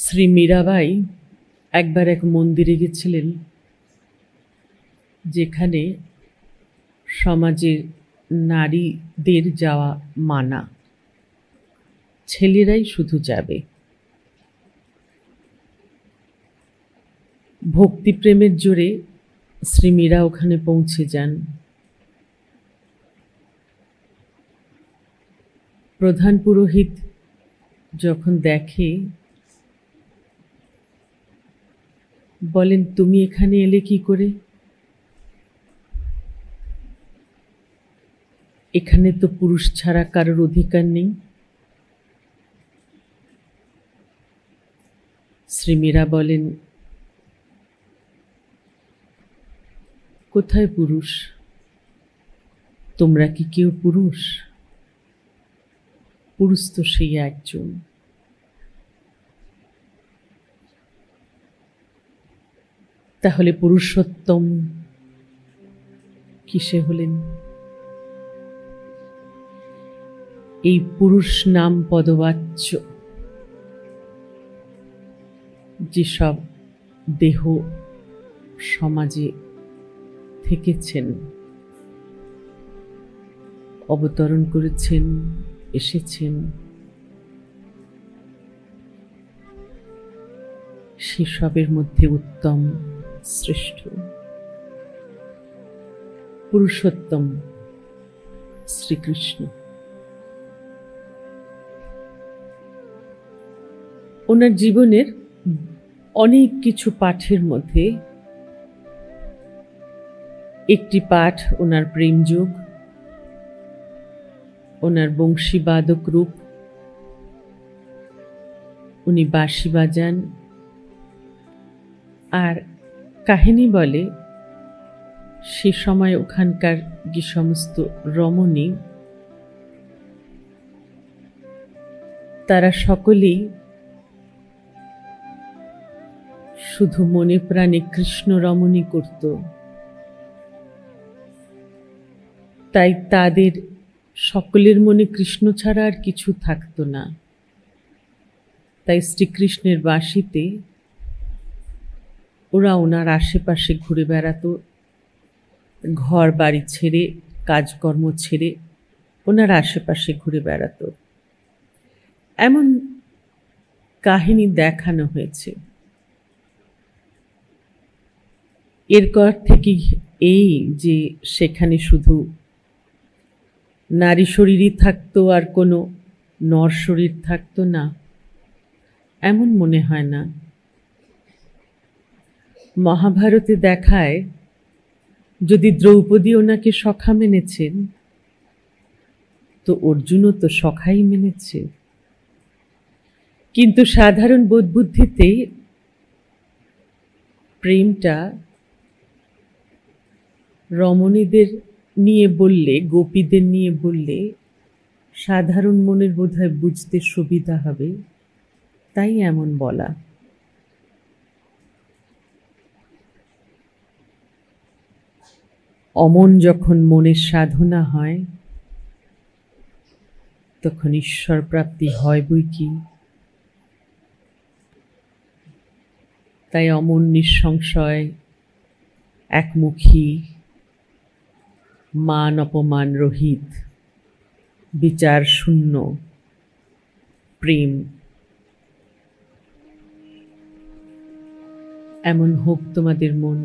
শ্রী মীরাবাই একবার এক মন্দিরে গেছিলেন, যেখানে সমাজের নারীদের যাওয়া মানা, ছেলেরাই শুধু যাবে। ভক্তিপ্রেমের জোরে শ্রী মীরা ওখানে পৌঁছে যান। প্রধান পুরোহিত যখন দেখে, বলেন, তুমি এখানে এলে কি করে? এখানে তো পুরুষ ছাড়া কারোর অধিকার নেই। শ্রী মীরা বলেন, কোথায় পুরুষ? তোমরা কি কেউ পুরুষ? পুরুষ তো সেই একজন। তাহলে পুরুষোত্তম কিসে হলেন? এই পুরুষ নাম পদবাচ্য যেসব দেহ সমাজে থেকেছেন, অবতরণ করেছেন, এসেছেন, সেসবের মধ্যে উত্তম, শ্রেষ্ঠ, পুরুষোত্তম শ্রীকৃষ্ণ। ওনার জীবনের অনেক কিছু পাঠের মধ্যে একটি পাঠ ওনার প্রেমযোগ, ওনার বংশীবাদক রূপ। উনি বাঁশি বাজান, আর কাহিনী বলে সে সময় ওখানকার যে সমস্ত রমণী, তারা সকলেই শুধু মনে প্রাণে কৃষ্ণ রমণী করত। তাই তাদের সকলের মনে কৃষ্ণ ছাড়া আর কিছু থাকত না। তাই শ্রীকৃষ্ণের বাঁশিতে ওরা ওনার আশেপাশে ঘুরে বেড়াতো, ঘর বাড়ি ছেড়ে, কাজকর্ম ছেড়ে ওনার আশেপাশে ঘুরে বেড়াতো। এমন কাহিনী দেখানো হয়েছে। এরপর থেকে এই যে সেখানে শুধু নারী শরীরই থাকতো আর কোনো নর শরীর থাকতো না, এমন মনে হয় না। মহাভারতে দেখায়, যদি দ্রৌপদী ওনাকে সখা মেনেছেন, তো অর্জুনও তো সখাই মেনেছে। কিন্তু সাধারণ বোধবুদ্ধিতে প্রেমটা রমণীদের নিয়ে বললে, গোপীদের নিয়ে বললে সাধারণ মনের বোধহয় বুঝতে সুবিধা হবে, তাই এমন বলা। অমন যখন মনের সাধনা হয়, তখন ঈশ্বর প্রাপ্তি হয় বই কি। তাই অমন নিঃসংশয়, একমুখী, মান অপমান রহিত, বিচার শূন্য প্রেম এমন হোক তোমাদের মন।